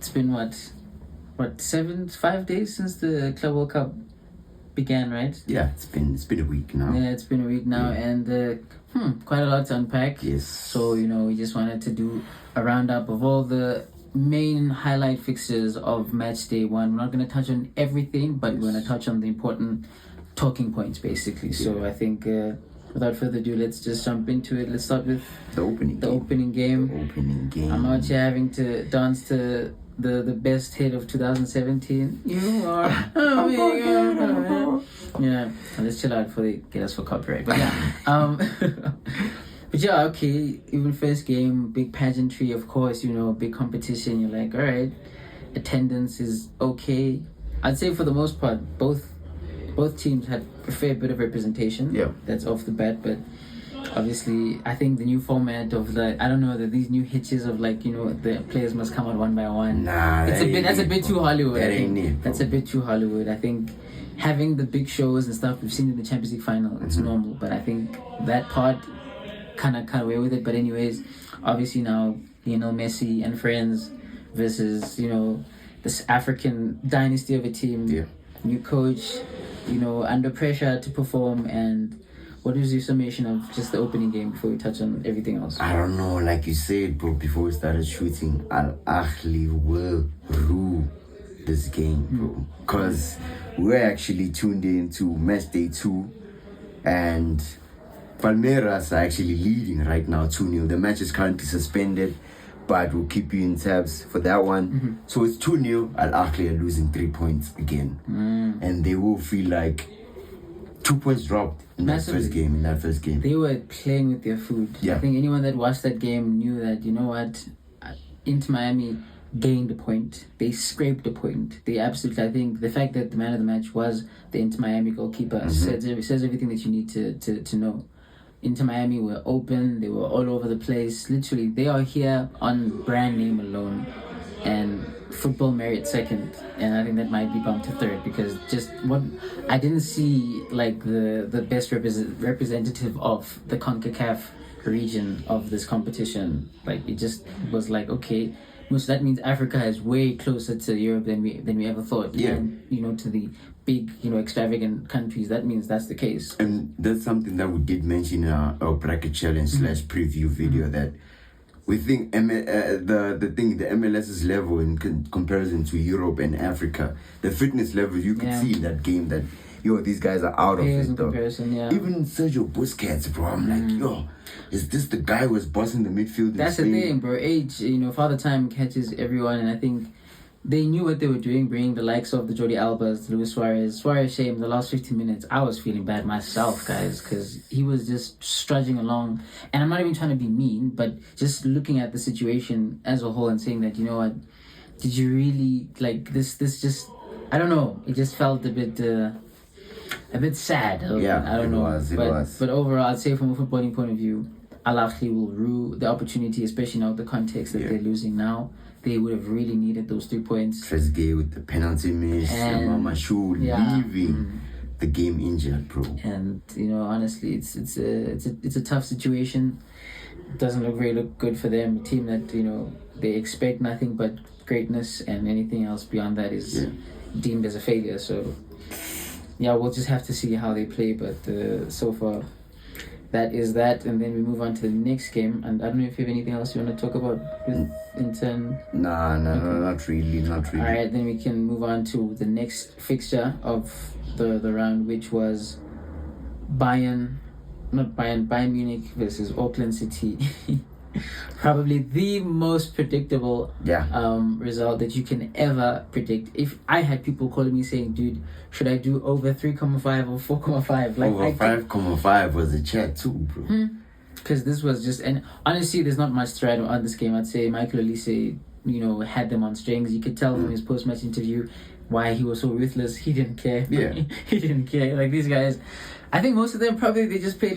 It's been what 5 days since the Club World Cup began, right? Yeah, it's been a week now. Yeah, it's been a week now, and quite a lot to unpack. Yes. So we just wanted to do a roundup of all the main highlight fixtures of Matchday 1. We're not going to touch on everything, but we're going to touch on the important talking points, basically. Yeah. So I think, without further ado, let's just jump into it. Let's start with the opening game. I'm out here having to dance to the best hit of 2017. You are. Yeah, let's chill out before they get us for copyright. But yeah, but yeah, okay. Even first game, big pageantry, of course. Big competition. You're like, all right, attendance is okay. I'd say for the most part, both teams had a fair bit of representation. Yeah, that's off the bat, but. Obviously, I think the new format of these new hitches of the players must come out one by one. Nah, that's a bit too Hollywood. That's a bit too Hollywood. I think having the big shows and stuff we've seen in the Champions League final, it's normal. But I think that part kind of cut away with it. But anyways, obviously now Lionel Messi and friends versus this African dynasty of a team. Yeah. New coach, under pressure to perform. And what is your summation of just the opening game before we touch on everything else? I don't know, like you said, bro, before we started shooting, Al Ahly will rule this game, bro. Because we're actually tuned in to Matchday 2, and Palmeiras are actually leading right now 2-0. The match is currently suspended, but we'll keep you in tabs for that one. So it's 2-0. Al Ahly are losing 3 points again. And they will feel like 2 points dropped in that first game. They were playing with their food. Yeah. I think anyone that watched that game knew that, Inter Miami gained a point. They scraped a point. They absolutely, I think the fact that the man of the match was the Inter Miami goalkeeper says everything that you need to know. Inter Miami were open. They were all over the place. Literally, they are here on brand name alone. And football merit second, and I think that might be bumped to third, because just what I didn't see the best representative of the CONCACAF region of this competition. It just was okay, so that means Africa is way closer to Europe than we ever thought. Yeah. And to the big extravagant countries. That means that's the case. And that's something that we did mention in our bracket challenge / preview video, that we think the MLS's level in comparison to Europe and Africa, the fitness level, you could see in that game that these guys are out of it. In comparison, yeah. Even Sergio Busquets, bro, I'm like, is this the guy who was bossing the midfield? That's the thing, bro. Age, Father Time catches everyone, and I think they knew what they were doing, bringing the likes of the Jordi Albas, the Luis Suarez. Suarez, shame, the last 15 minutes, I was feeling bad myself, guys, because he was just strudging along. And I'm not even trying to be mean, but just looking at the situation as a whole and saying that, did you really, this just, I don't know, it just felt a bit sad. Yeah, I don't know. It was. But overall, I'd say from a footballing point of view, Al Ahly will rue the opportunity, especially now the context that they're losing now. They would have really needed those 3 points. Trezeguet with the penalty miss, and Mamashu leaving the game injured, bro. And honestly, it's a tough situation. It doesn't look good for them. A team that they expect nothing but greatness, and anything else beyond that is deemed as a failure. So we'll just have to see how they play. But so far, that is that, and then we move on to the next game. And I don't know if you have anything else you want to talk about with Inter. No, not really. All right, then we can move on to the next fixture of the round, which was Bayern Munich versus Auckland City. Probably the most predictable result that you can ever predict. If I had people calling me saying, dude, should I do over 3.5 or 4.5? Over 5.5 was a chat too, bro. Because this was just, and honestly, there's not much threat on this game. I'd say Michael Olise, had them on strings. You could tell from his post-match interview why he was so ruthless. He didn't care. Yeah. He didn't care. These guys, I think most of them probably, they just played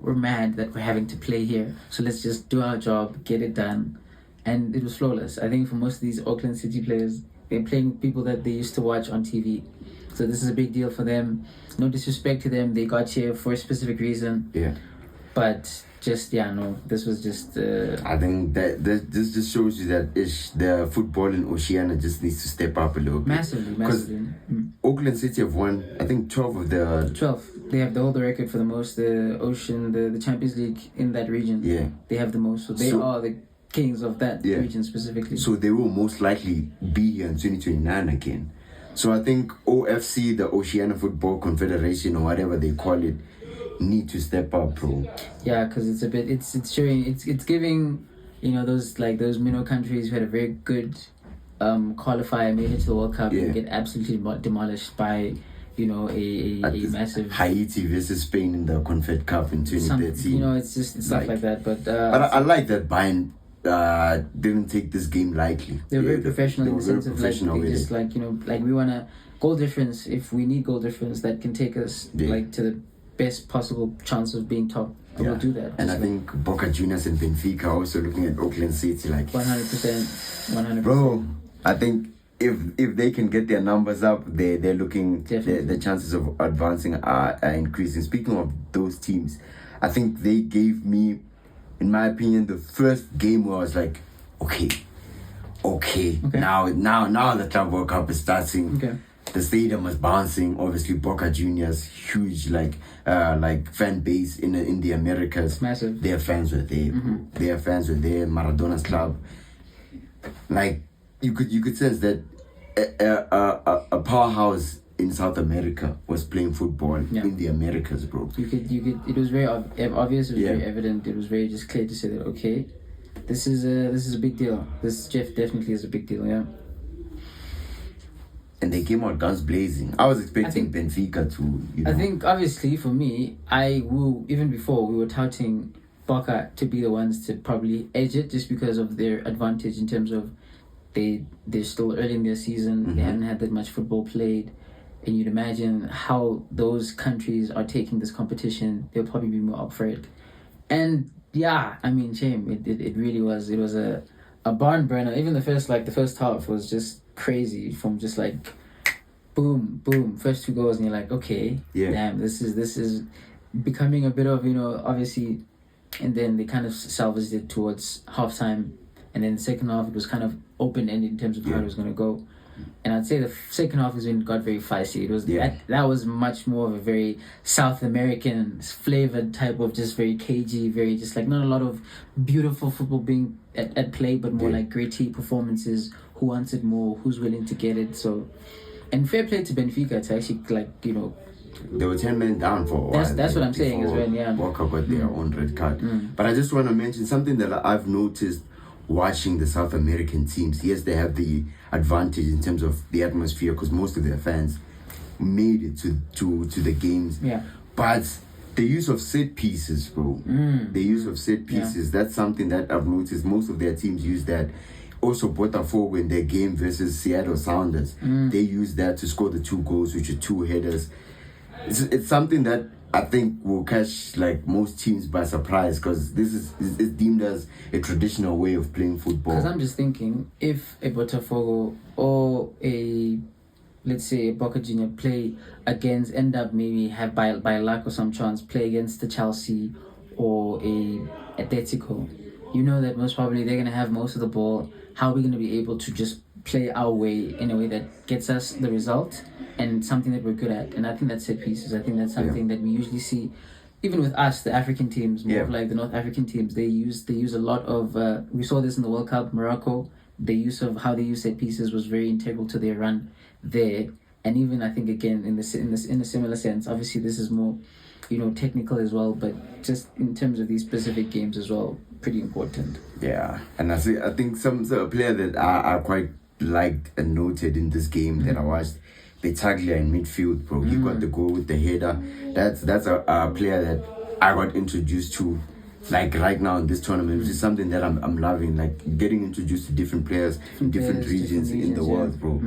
we're mad that we're having to play here, so let's just do our job, get it done. And it was flawless. I think for most of these Auckland City players, they're playing with people that they used to watch on TV. So this is a big deal for them. No disrespect to them. They got here for a specific reason. Yeah. But just this was just. I think that this just shows you that the football in Oceania just needs to step up a little bit. Massively. Auckland City have won, I think, 12 of the... 12. They hold the record for the most, the Champions League in that region. Yeah. They have the most. So they are the kings of that region specifically. So they will most likely be here in 2029 again. So I think OFC, the Oceania Football Confederation, or whatever they call it, need to step up, bro. Yeah, because it's a bit, it's showing, it's giving, those minnow countries who had a very good qualifier, made it to the World Cup, and get absolutely demolished by a massive Haiti versus Spain in the Confed Cup in 2013. It's stuff like that. But I like that Bayern didn't take this game lightly. They were very professional in the sense of they just we want a goal difference. If we need goal difference that can take us to the best possible chance of being top, we'll do that. And I think Boca Juniors and Benfica are also looking at Auckland City 100%. Bro, I think if they can get their numbers up, they're looking, the chances of advancing are increasing. Speaking of those teams, I think they gave me, in my opinion, the first game where I was like, okay. Now the Club World Cup is starting. Okay. The stadium was bouncing. Obviously, Boca Juniors, huge fan base in the Americas. Massive. Their fans were there. Their fans were there. Maradona's club. You could sense that a powerhouse in South America was playing football in the Americas, bro. You could. It was very obvious. It was very evident. It was very just clear to say that this is a big deal. This definitely is a big deal. Yeah. And they came out guns blazing. I was expecting Benfica to, I think, obviously, for me, even before, we were touting Boca to be the ones to probably edge it just because of their advantage in terms of they're still early in their season. They haven't had that much football played. And you'd imagine how those countries are taking this competition. They'll probably be more up for it. And, shame. It really was. It was a barn burner. Even the first half was just crazy, from just boom, first 2 goals, and you're like, okay, damn, this is becoming a bit of, obviously, and then they kind of salvaged it towards halftime, and then the second half it was kind of open-ended in terms of how it was going to go. And I'd say the second half is when it got very feisty. It was that was much more of a very South American flavored type of just very cagey, very just not a lot of beautiful football being at play, but more like gritty performances. Who wants it more? Who's willing to get it? So, and fair play to Benfica to actually they were 10 men down for a while. That's what I'm saying as well. Yeah, Boca got their own red card. But I just want to mention something that I've noticed watching the South American teams. Yes, they have the advantage in terms of the atmosphere because most of their fans made it to the games. Yeah. But the use of set pieces, bro. The use of set pieces, that's something that I've noticed most of their teams use that. Also, Botafogo in their game versus Seattle Sounders, they use that to score the 2 goals, which are 2 headers. It's something that I think will catch most teams by surprise because this is deemed as a traditional way of playing football. Because I'm just thinking, if a Botafogo or let's say a Boca Junior end up maybe have by luck or some chance play against the Chelsea or a Atletico, that most probably they're going to have most of the ball. How are we going to be able to just play our way in a way that gets us the result and something that we're good at? And I think that's set pieces. I think that's something that we usually see, even with us, the African teams, more of the North African teams. They use a lot of. We saw this in the World Cup, Morocco. The use of how they use set pieces was very integral to their run there. And even I think again in a similar sense. Obviously, this is more, technical as well, but just in terms of these specific games as well, pretty important. Yeah, and I think some player that I quite liked and noted in this game that I watched, Betaglia in midfield, bro. He got the goal with the header. That's a player that I got introduced to, right now in this tournament, which is something that I'm loving, getting introduced to different players in different regions in the world, bro.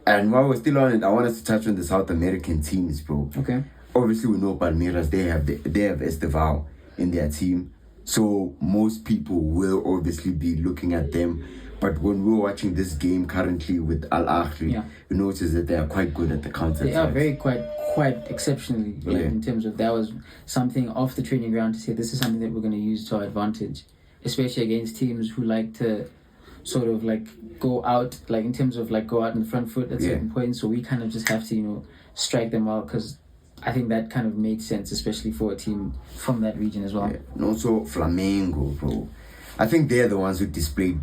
And while we're still on it, I want us to touch on the South American teams, bro. Okay. Obviously, we know Palmeiras, they have Esteval in their team. So most people will obviously be looking at them But when we're watching this game currently with Al Ahly, you notice that they are quite good at the counter. They are very quite exceptionally, in terms of that was something off the training ground to say this is something that we're going to use to our advantage, especially against teams who like to sort of like go out, like in terms of like go out in the front foot at certain points. So we kind of just have to, strike them out, because I think that kind of made sense, especially for a team from that region as well. Yeah. And also Flamengo, bro. I think they're the ones who displayed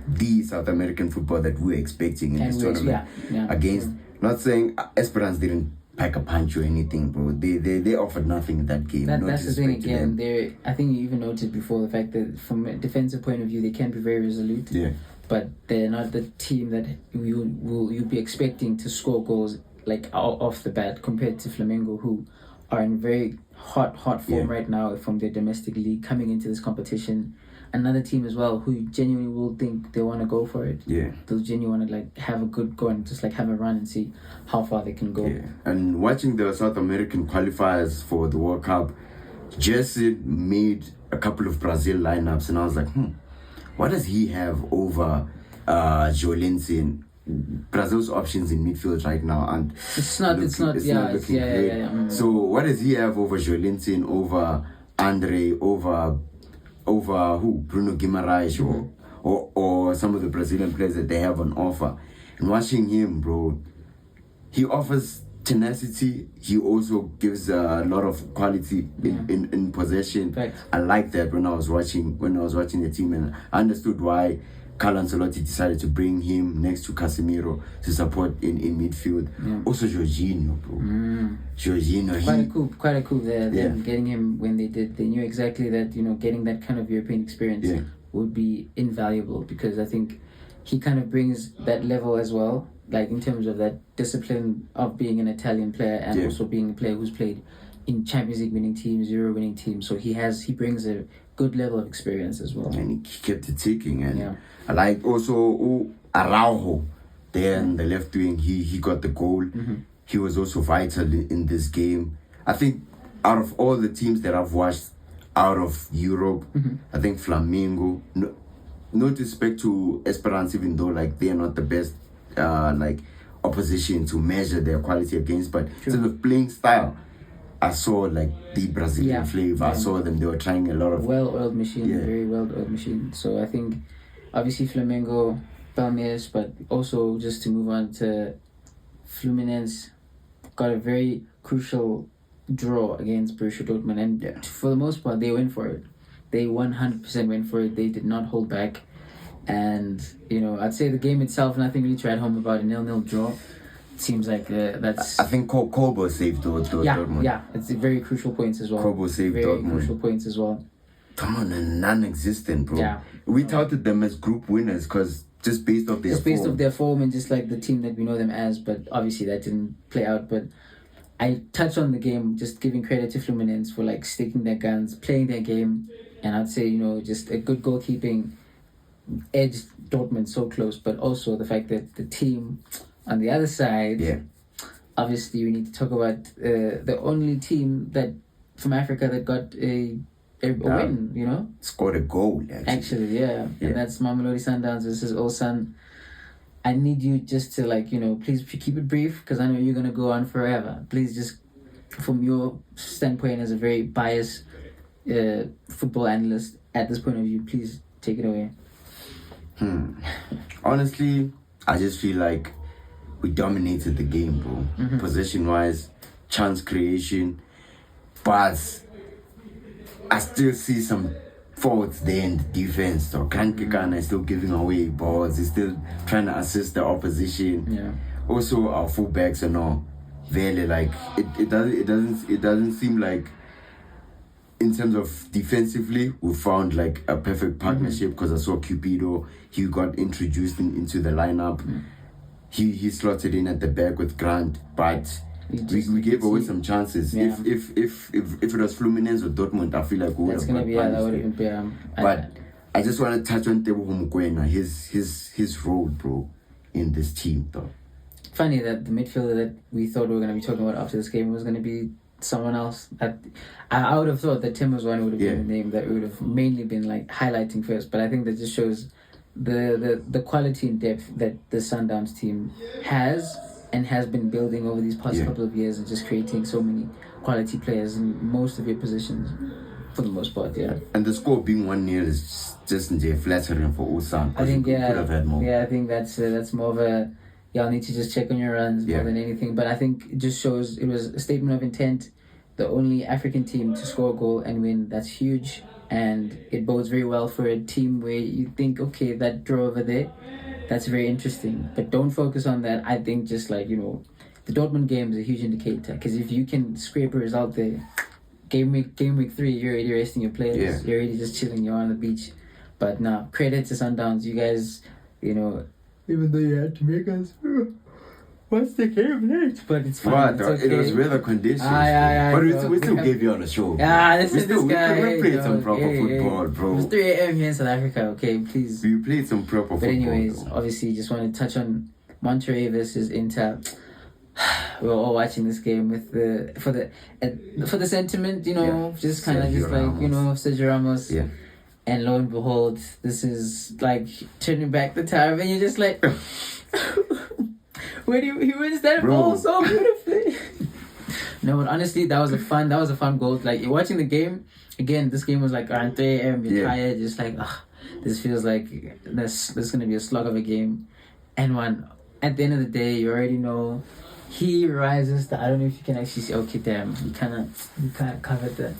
the South American football that we were expecting in this tournament. Against, not saying Esperance didn't pack a punch or anything, bro. They offered nothing in that game. That's the thing again. I think you even noted before the fact that from a defensive point of view, they can be very resolute. Yeah. But they're not the team that you'll be expecting to score goals like off the bat compared to Flamengo, who are in very hot form right now from their domestic league coming into this competition. Another team as well who genuinely will think they want to go for it. Yeah. They'll genuinely want to like have a good go and just like have a run and see how far they can go. Yeah. And watching the South American qualifiers for the World Cup, Jesse made a couple of Brazil lineups and I was like, what does he have over Jolinton? Brazil's options in midfield right now and it's not looking great. So what does he have over Jolinton, over Andre, over who? Bruno Guimaraes or some of the Brazilian players that they have on offer. And watching him, bro, he offers tenacity. He also gives a lot of quality in possession. Right. I like that when I was watching the team, and I understood why Carlo Ancelotti decided to bring him next to Casemiro to support in midfield. Yeah. Also Jorginho, bro. Jorginho. Quite a coup there. Them getting him when they did. They knew exactly that, getting that kind of European experience would be invaluable, because I think he kind of brings that level as well, like in terms of that discipline of being an Italian player and also being a player who's played in Champions League winning teams, Euro winning teams. So he brings a good level of experience as well. And he kept it ticking. And I like also Araujo there in the left wing. He got the goal. He was also vital in this game. I think out of all the teams that I've watched out of Europe, I think Flamengo, no disrespect to Esperance, even though like they are not the best opposition to measure their quality against, but in terms of playing style, I saw like the Brazilian flavor. I saw them, they were trying a lot of well-oiled machine, very well-oiled machine. So I think obviously Flamengo, Palmeiras, but also just to move on to Fluminense, got a very crucial draw against Borussia Dortmund, and for the most part they went for it. They 100% went for it. They did not hold back. And, I'd say the game itself, nothing really to write home about. A 0-0 draw. It seems like that's... I think Kobo saved Dortmund. Yeah, it's a very crucial points as well. Kobo saved Dortmund. Very crucial points as well. Dortmund are non-existent, bro. Yeah. We touted them as group winners because just based off their form and just like the team that we know them as, but obviously that didn't play out. But I touched on the game, just giving credit to Fluminense for like sticking their guns, playing their game, and I'd say just a good goalkeeping edged Dortmund so close, but also the fact that the team on the other side, obviously we need to talk about the only team that from Africa that got a win, scored a goal actually, and that's Mamelodi Sundowns versus Ulsan. I need you just to please keep it brief, because I know you're gonna go on forever. Please, just from your standpoint as a very biased football analyst at this point of view, please take it away. Honestly, I just feel like we dominated the game, bro. Possession wise, chance creation, but I still see some faults there in the defense. So Kankikana is still giving away balls. He's still trying to assist the opposition. Also, our fullbacks and all, really it doesn't seem like, in terms of defensively, we found like a perfect partnership, because I saw Cupido, he got introduced into the lineup. He slotted in at the back with Grant, but we gave away some chances. If it was Fluminense or Dortmund, I feel like we would have got that would have been But I just want to touch on Teboho Mokoena, his role, bro, in this team, though. Funny that the midfielder that we thought we were going to be talking about after this game was going to be someone else. I would have thought that Tim was one would have been the name that we would have mainly been like highlighting first, but I think that just shows the quality and depth that the Sundowns team has and has been building over these past couple of years, and just creating so many quality players in most of your positions for the most part. Yeah. And the score being 1-0 is just flattering for Ulsan. I think could have had more. I think that's more of a, y'all need to just check on your runs more than anything. But I think it just shows it was a statement of intent. The only African team to score a goal and win, that's huge. And it bodes very well for a team where you think, okay, that draw over there, that's very interesting. But don't focus on that. I think just like, the Dortmund game is a huge indicator. Because if you can scrape a result there, game week 3, you're already resting your players. Yeah. You're already just chilling. You're on the beach. But now, credit to Sundowns. You guys, even though you had to make us watch the game late, but it's fine. What? It's okay. It was weather conditions. But we still gave you on the show. This guy. We played some proper football, bro. It's 3 a.m. here in South Africa, okay? Please. We played some proper football. But anyways, though. obviously, just want to touch on Monterrey versus Inter. We were all watching this game with for the sentiment, just kind of just like, Sergio Ramos. Yeah. And lo and behold, this is like turning back the time, and you're just like, when he wins that ball so beautifully. No, but honestly, that was a fun goal. Like, you're watching the game again. This game was like around 3 a.m. You're tired, just like, this feels like this gonna be a slog of a game. And at the end of the day, you already know he rises. I don't know if you can actually see. Okay, damn, you kind of covered that.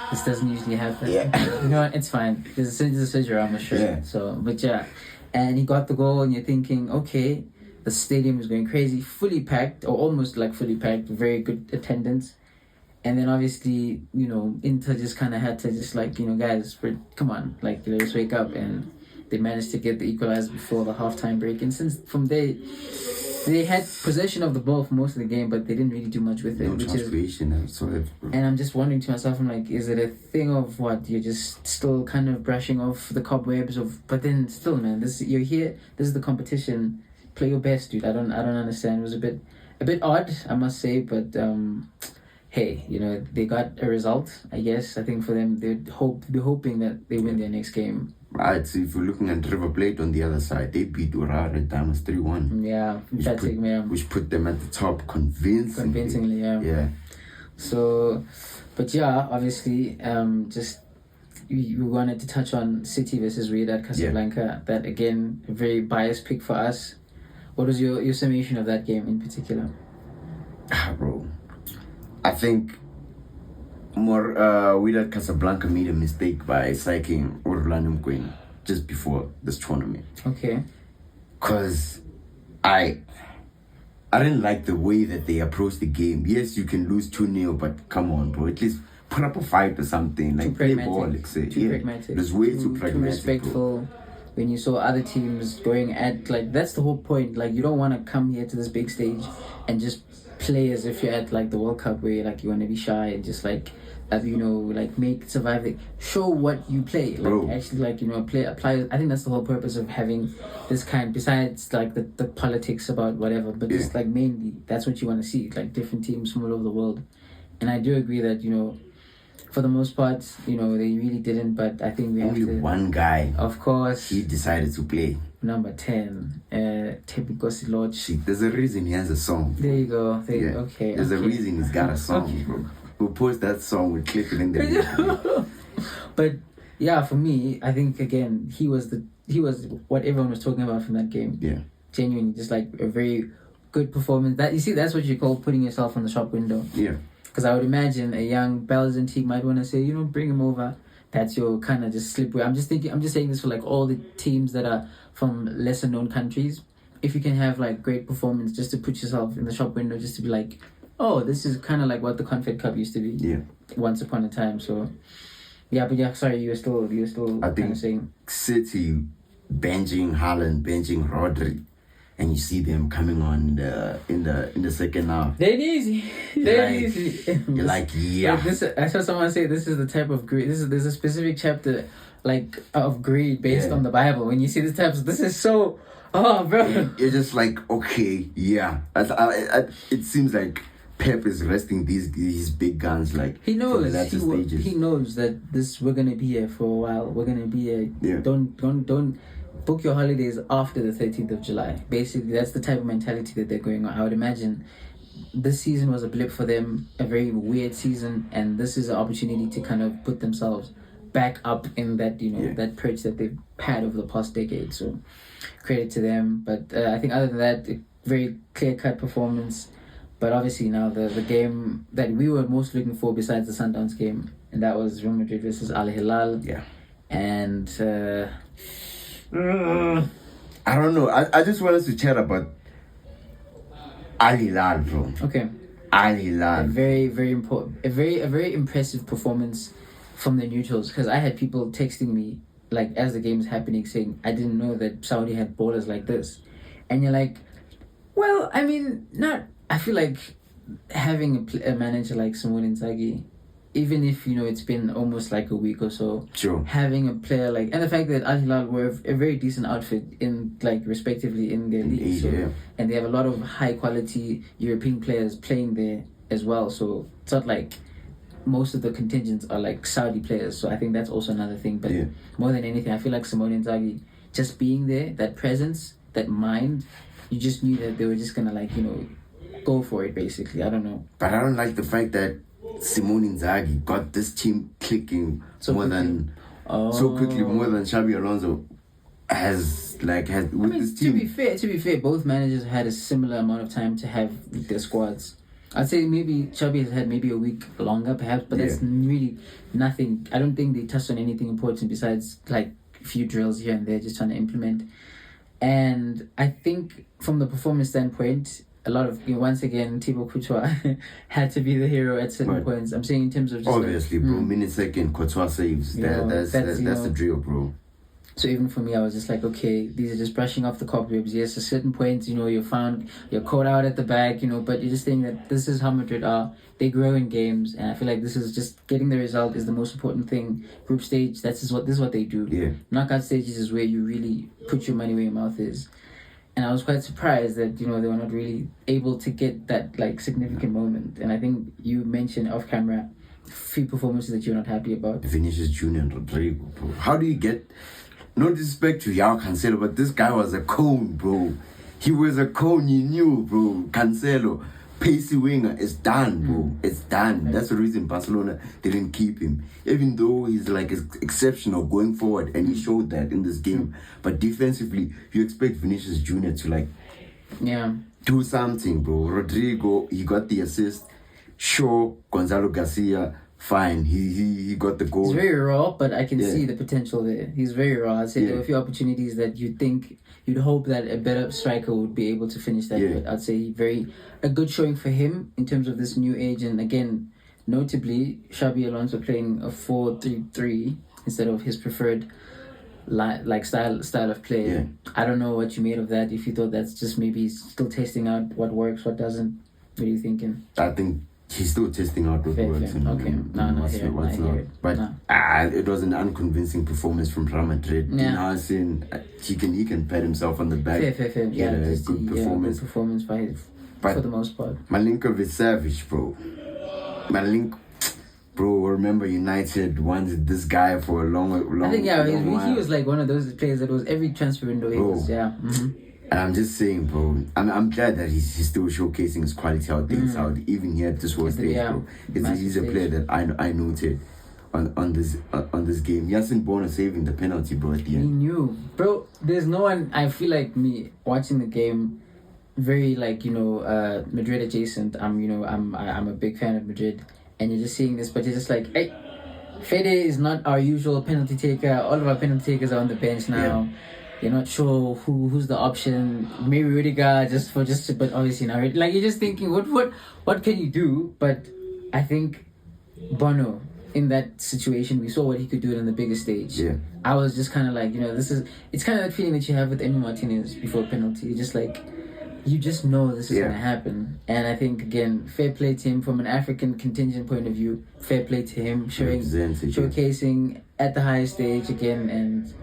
This doesn't usually happen. Yeah. You know what? It's fine. This is Sergio Ramos shirt. Yeah. So, but yeah. And he got the goal, and you're thinking, okay, the stadium is going crazy, fully packed, or almost like fully packed, very good attendance. And then obviously, Inter just kind of had to just like, guys, come on, like, let's wake up. And they managed to get the equalizer before the halftime break. And since from there, they had possession of the ball for most of the game, but they didn't really do much with it. No translation whatsoever. And I'm just wondering to myself, I'm like, is it a thing of what, you're just still kind of brushing off the cobwebs of, but then still, man, you're here, this is the competition, play your best, dude. I don't understand. It was a bit odd, I must say, but hey, they got a result, I guess. I think for them, they're hoping that they win their next game. Right, so if you're looking at River Plate on the other side, they beat Urara at Diamonds 3-1. Yeah, which put them at the top convincingly. Yeah. So, but yeah, obviously, just we wanted to touch on City versus Wydad Casablanca. That again, a very biased pick for us. What was your summation of that game in particular? Bro, I think more Wydad Casablanca made a mistake by psyching Orlando Mkwene just before this tournament. Okay. Cause I didn't like the way that they approached the game. Yes, you can lose 2-0, but come on, bro. At least put up a fight or something. Like, play ball, like say. Too pragmatic. It was way too pragmatic. Too respectful. Bro. When you saw other teams going at, like, that's the whole point. Like, you don't want to come here to this big stage and just play as if you're at, like, the World Cup where, like, you want to be shy and just, like, make survive it. Show what you play. Like, bro. Actually, like, apply. I think that's the whole purpose of having this kind, besides, like, the politics about whatever, but just, like, mainly, that's what you want to see. Like, different teams from all over the world. And I do agree that, for the most part, they really didn't, but I think we have to... Only one guy. Of course. He decided to play. Number 10, Tebikosi Lodge. There's a reason he has a song. There you go. Okay. There's a reason he's got a song, bro. We'll post that song, we'll clip it in there. But, yeah, for me, I think, again, he was what everyone was talking about from that game. Yeah. Genuinely, just, like, a very good performance. That's what you call putting yourself on the shop window. Yeah. Because I would imagine a young Belgian team might want to say, bring him over. That's your kind of just slippery. I'm just saying this for like all the teams that are from lesser known countries. If you can have like great performance just to put yourself in the shop window, just to be like, oh, this is kind of like what the Confed Cup used to be. Yeah. Once upon a time. So, yeah, but yeah, sorry, you were still I kind of saying. City benching Haaland, benching Rodri. And you see them coming on in the second half. They're easy. You're like, yeah. Like I saw someone say this is the type of greed. There's a specific chapter like of greed based on the Bible. When you see this type of, this is so, oh, bro. You're just like, okay, yeah. It seems like Pep is resting these big guns like he knows for the latter stages. He knows that we're gonna be here for a while. We're gonna be here. Yeah. Don't book your holidays after the 13th of July. Basically, that's the type of mentality that they're going on. I would imagine this season was a blip for them, a very weird season, and this is an opportunity to kind of put themselves back up in that, that perch that they've had over the past decade. So credit to them. But I think other than that, a very clear-cut performance. But obviously now the game that we were most looking for besides the Sundowns game, and that was Real Madrid versus Al Hilal. Yeah. And I don't know. I just want us to chat about Al Hilal, bro. Okay. Al Hilal. A very, very important, a very impressive performance from the neutrals, because I had people texting me like as the game is happening saying, I didn't know that Saudi had ballers like this. And you're like, well, I mean, I feel like having a manager like Simone Inzaghi, even if, it's been almost like a week or so, sure, having a player like, and the fact that Al Hilal were a very decent outfit in, like, respectively in their league. Asia, yeah. And they have a lot of high quality European players playing there as well. So it's not like most of the contingents are like Saudi players. So I think that's also another thing. But more than anything, I feel like Simone Inzaghi just being there, that presence, that mind, you just knew that they were just gonna go for it basically. I don't know. But I don't like the fact that Simone Inzaghi got this team clicking so quickly than Xabi Alonso has with this team. To be fair, both managers had a similar amount of time to have with their squads. I'd say maybe Xabi has had maybe a week longer perhaps, but that's really nothing. I don't think they touched on anything important besides like a few drills here and there, just trying to implement. And I think from the performance standpoint, a lot of, once again, Thibaut Courtois had to be the hero at certain points. I'm saying in terms of just obviously, bro, minute second, Courtois saves. That's the drill, bro. So even for me, I was just like, okay, these are just brushing off the cobwebs. Yes, at certain points, you're caught out at the back, but you're just saying that this is how Madrid are. They grow in games, and I feel like this is just getting the result is the most important thing. Group stage, this is what they do. Yeah. Knockout stages is where you really put your money where your mouth is. And I was quite surprised that, they were not really able to get that, significant moment. And I think you mentioned off camera few performances that you're not happy about. Vinicius Jr. and Rodrigo, bro. How do you get... No disrespect to Yao Cancelo, but this guy was a cone, bro. He was a cone, you knew, bro. Cancelo, pacey winger, it's done, bro. It's done. Right. That's the reason Barcelona didn't keep him. Even though he's exceptional going forward, and he showed that in this game. But defensively, you expect Vinicius Jr. to do something, bro. Rodrigo, he got the assist. Sure, Gonzalo Garcia, fine. He got the goal. He's very raw, but I can see the potential there. He's very raw. I'd say there were a few opportunities that you'd hope that a better striker would be able to finish that. But I'd say a good showing for him in terms of this new age. And again, notably, Xabi Alonso playing a 4-3-3 instead of his preferred style of play. Yeah. I don't know what you made of that. If you thought that's just maybe still testing out what works, what doesn't. What are you thinking? I think he's still testing out what works. What's not. But it was an unconvincing performance from Real Madrid. Yeah. He can pat himself on the back. Fair. Yeah, good performance. Good performance for the most part. Malinkovic is savage, bro. Bro, remember United wanted this guy for a long I think he was like one of those players that was every transfer window. And I'm just saying, bro, I'm glad that he's still showcasing his quality out there in Saudi, even here at this world stage, bro. He's a player that I noted on this game. Yasin Bono saving the penalty, bro, at the end. He knew. Bro, there's no one, I feel like me watching the game, very Madrid adjacent. I'm a big fan of Madrid, and you're just seeing this, but you're just like, hey, Fede is not our usual penalty taker. All of our penalty takers are on the bench now. Yeah. You're not sure who's the option. Maybe Rudiger but obviously not. Like, you're just thinking, what can you do? But I think Bono, in that situation, we saw what he could do on the biggest stage. Yeah. I was just kind of like, it's kind of that feeling that you have with Emi Martinez before penalty. You're just like, you just know this is going to happen. And I think, again, fair play to him from an African contingent point of view. Fair play to him, showcasing at the highest stage again. And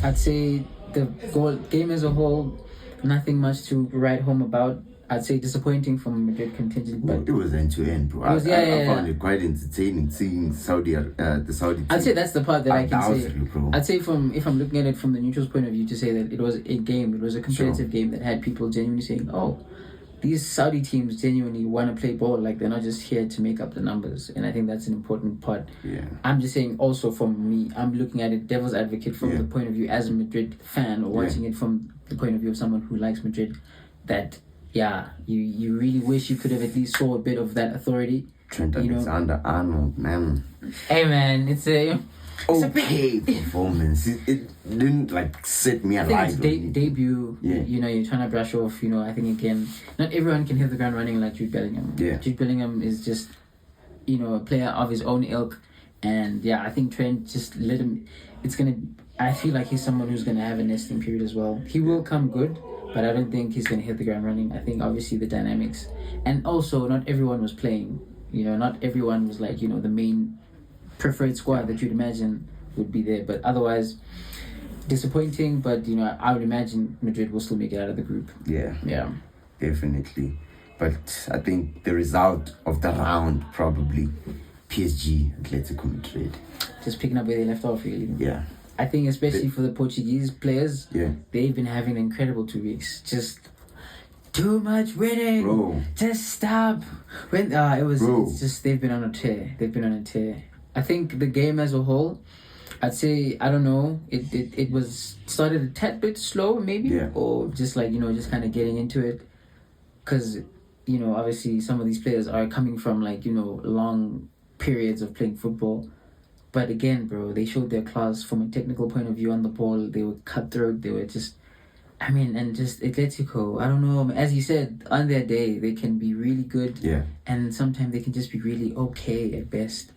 I'd say the game as a whole, nothing much to write home about. I'd say disappointing from Madrid contingent, but it was end to end, bro. Was, I found it quite entertaining seeing the Saudi team. I'd say that's the part that I can say. Bro. I'd say if I'm looking at it from the neutral's point of view, to say that it was a game, it was a competitive game that had people genuinely saying, "Oh, these Saudi teams genuinely want to play ball. Like they're not just here to make up the numbers." And I think that's an important part. Yeah. I'm just saying also from me, I'm looking at it devil's advocate from the point of view as a Madrid fan, or watching it from the point of view of someone who likes Madrid, that you really wish you could have at least saw a bit of that authority. Trent Alexander-Arnold, man. Hey man, it's a performance. It didn't like set me alive. I think it's debut. Yeah. You know, you're trying to brush off. You know, I think again, not everyone can hit the ground running like Jude Bellingham. Yeah. Jude Bellingham is just, you know, a player of his own ilk, and I think Trent just let him. I feel like he's someone who's gonna have a nesting period as well. He will come good, but I don't think he's gonna hit the ground running. I think obviously the dynamics, and also not everyone was playing. You know, not everyone was like, you know, the main preferred squad that you'd imagine would be there. But otherwise, disappointing. But you know, I would imagine Madrid will still make it out of the group. Yeah, definitely. But I think the result of the round probably PSG, Atletico Madrid. Just picking up where they left off, really. Yeah. I think especially for the Portuguese players, they've been having an incredible 2 weeks. Just too much winning. Bro. Just stop. It's just they've been on a tear. I think the game as a whole, I'd say, I don't know, it was started a tad bit slow maybe, or just like, you know, just kind of getting into it, because, you know, obviously some of these players are coming from like, you know, long periods of playing football. But again, bro, they showed their class from a technical point of view on the ball. They were cutthroat. They were just, I mean, and just Atletico, I don't know. As you said, on their day, they can be really good. Yeah. And sometimes they can just be really okay at best.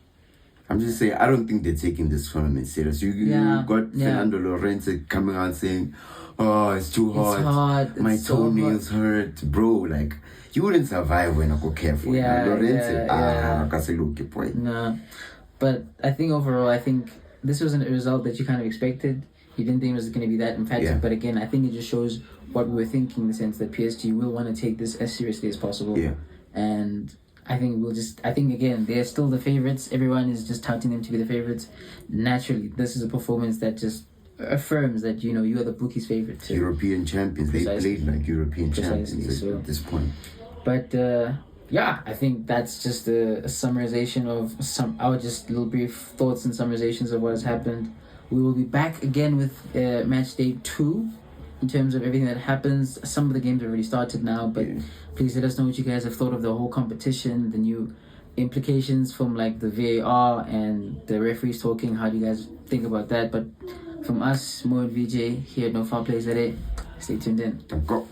I'm just saying, I don't think they're taking this tournament serious. You got Fernando Llorente coming out saying, "Oh, it's too hot. It's hot. My toenails hurt." Bro, like, you wouldn't survive when I go careful. Llorente, No. But I think this wasn't a result that you kind of expected. You didn't think it was going to be that emphatic. Yeah. But again, I think it just shows what we were thinking, in the sense that PSG will want to take this as seriously as possible. Yeah. And I think again, they're still the favorites. Everyone is just touting them to be the favorites. Naturally, this is a performance that just affirms that, you know, you are the bookies' favorite too. European champions. Precisely. They played like European champions at this point. But I think that's just a summarization of our just little brief thoughts and summarizations of what has happened. We will be back again with Matchday 2 in terms of everything that happens. Some of the games have already started now, but please let us know what you guys have thought of the whole competition, the new implications from like the VAR and the referees talking. How do you guys think about that? But from us, Mo and VJ here at No Foul Plays At It, stay tuned in. Go.